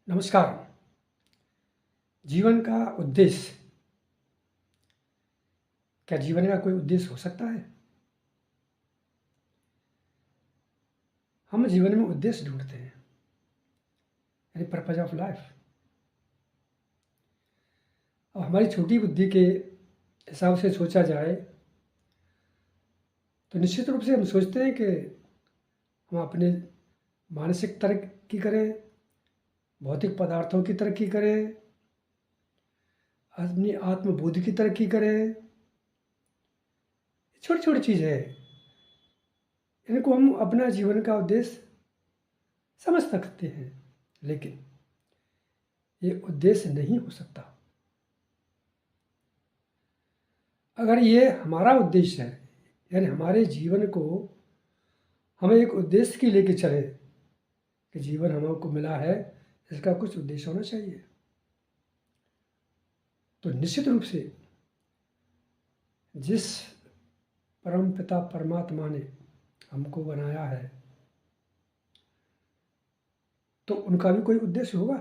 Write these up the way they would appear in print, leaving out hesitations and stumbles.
नमस्कार। जीवन का उद्देश्य, क्या जीवन का कोई उद्देश्य हो सकता है? हम जीवन में उद्देश्य ढूंढते हैं, यानी पर्पज ऑफ लाइफ। अब हमारी छोटी बुद्धि के हिसाब से सोचा जाए तो निश्चित रूप से हम सोचते हैं कि हम अपने मानसिक तरक्की करें, भौतिक पदार्थों की तरक्की करें, अपनी आत्मबोध की तरक्की करें। छोटी छोटी चीज़ है, इनको हम अपना जीवन का उद्देश्य समझ सकते हैं, लेकिन ये उद्देश्य नहीं हो सकता। अगर ये हमारा उद्देश्य है, यानी हमारे जीवन को हमें एक उद्देश्य की लेके चले कि जीवन हमको मिला है, इसका कुछ उद्देश्य होना चाहिए, तो निश्चित रूप से जिस परम पिता परमात्मा ने हमको बनाया है तो उनका भी कोई उद्देश्य होगा।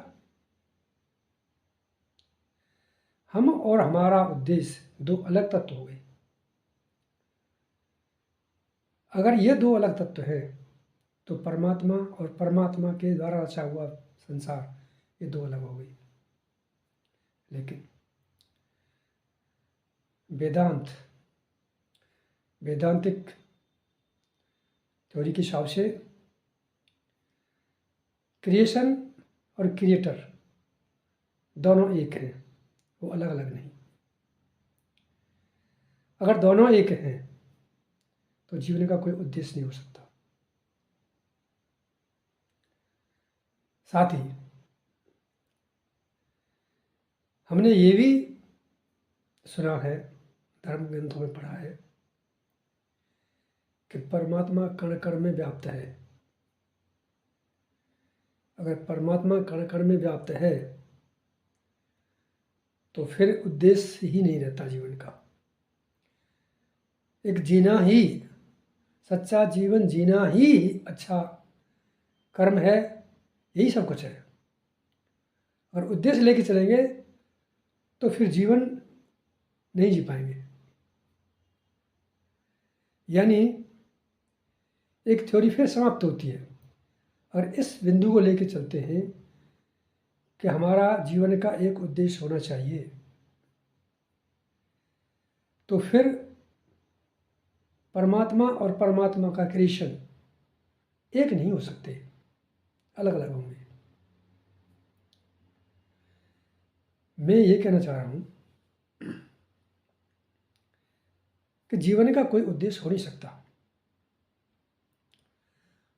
हम और हमारा उद्देश्य दो अलग तत्व हो गए। अगर ये दो अलग तत्व हैं तो परमात्मा और परमात्मा के द्वारा रचा हुआ संसार, ये दो अलग हो गई। लेकिन वैदांतिक थ्योरी के हिसाब से क्रिएशन और क्रिएटर दोनों एक हैं, वो अलग अलग नहीं। अगर दोनों एक हैं तो जीवन का कोई उद्देश्य नहीं हो सकता। साथ ही हमने ये भी सुना है, धर्म ग्रंथों में पढ़ा है कि परमात्मा कण कण में व्याप्त है। अगर परमात्मा कण कण में व्याप्त है तो फिर उद्देश्य ही नहीं रहता जीवन का। एक जीना ही, सच्चा जीवन जीना ही अच्छा कर्म है, यही सब कुछ है। अगर उद्देश्य लेके चलेंगे तो फिर जीवन नहीं जी पाएंगे। यानी एक थ्योरी फिर समाप्त होती है। और इस बिंदु को लेके चलते हैं कि हमारा जीवन का एक उद्देश्य होना चाहिए, तो फिर परमात्मा और परमात्मा का क्रिएशन एक नहीं हो सकते, अलग अलग होंगे। मैं ये कहना चाह रहा हूँ कि जीवन का कोई उद्देश्य हो नहीं सकता।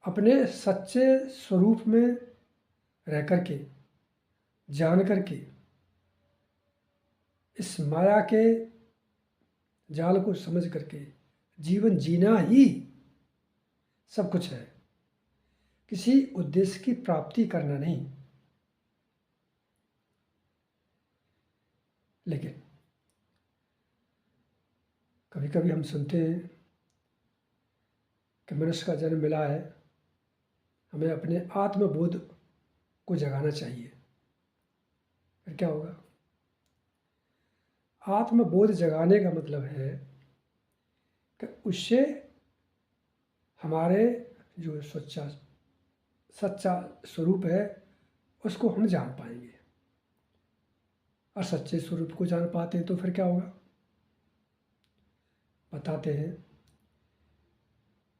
अपने सच्चे स्वरूप में रह करके, जान करके, इस माया के जाल को समझ करके जीवन जीना ही सब कुछ है, किसी उद्देश्य की प्राप्ति करना नहीं। लेकिन कभी कभी हम सुनते हैं कि मनुष्य का जन्म मिला है, हमें अपने आत्मबोध को जगाना चाहिए। फिर क्या होगा? आत्मबोध जगाने का मतलब है कि उससे हमारे जो सच्चा स्वरूप है उसको हम जान पाएंगे। और सच्चे स्वरूप को जान पाते हैं तो फिर क्या होगा? बताते हैं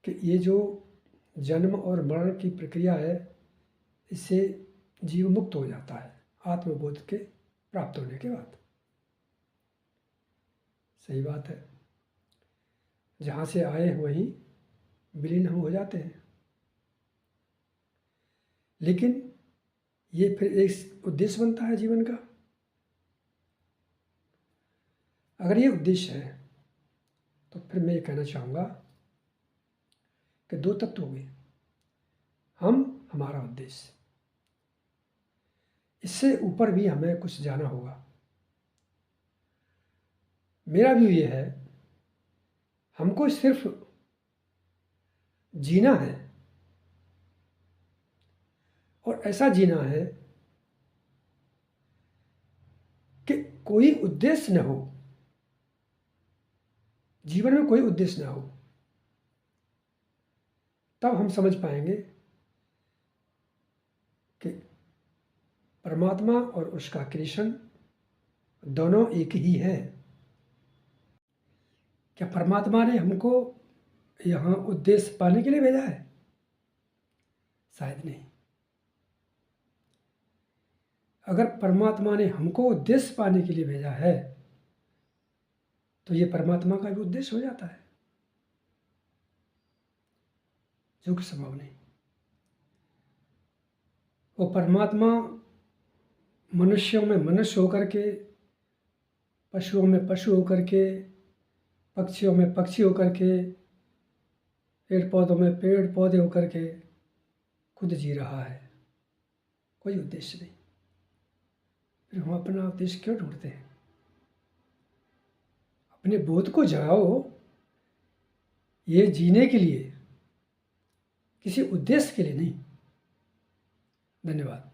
कि ये जो जन्म और मरण की प्रक्रिया है, इससे जीव मुक्त हो जाता है आत्मबोध के प्राप्त होने के बाद। सही बात है, जहाँ से आए वहीं विलीन हम हो जाते हैं। लेकिन ये फिर एक उद्देश्य बनता है जीवन का। अगर ये उद्देश्य है तो फिर मैं ये कहना चाहूँगा कि दो तत्व हो गए, हम, हमारा उद्देश्य। इससे ऊपर भी हमें कुछ जाना होगा। मेरा व्यू ये है, हमको सिर्फ जीना है, और ऐसा जीना है कोई उद्देश्य न हो, जीवन में कोई उद्देश्य न हो, तब हम समझ पाएंगे कि परमात्मा और उसका क्रिएशन दोनों एक ही है। क्या परमात्मा ने हमको यहाँ उद्देश्य पाने के लिए भेजा है? शायद नहीं। अगर परमात्मा ने हमको उद्देश्य पाने के लिए भेजा है तो ये परमात्मा का भी उद्देश्य हो जाता है, जो कि संभव नहीं। वो परमात्मा मनुष्यों में मनुष्य होकर के, पशुओं में पशु होकर के, पक्षियों में पक्षी होकर के, पेड़ पौधों में पेड़ पौधे होकर के खुद जी रहा है, कोई उद्देश्य नहीं। फिर हम अपना उद्देश्य क्यों ढूंढते हैं? अपने बोध को जगाओ, ये जीने के लिए, किसी उद्देश्य के लिए नहीं। धन्यवाद।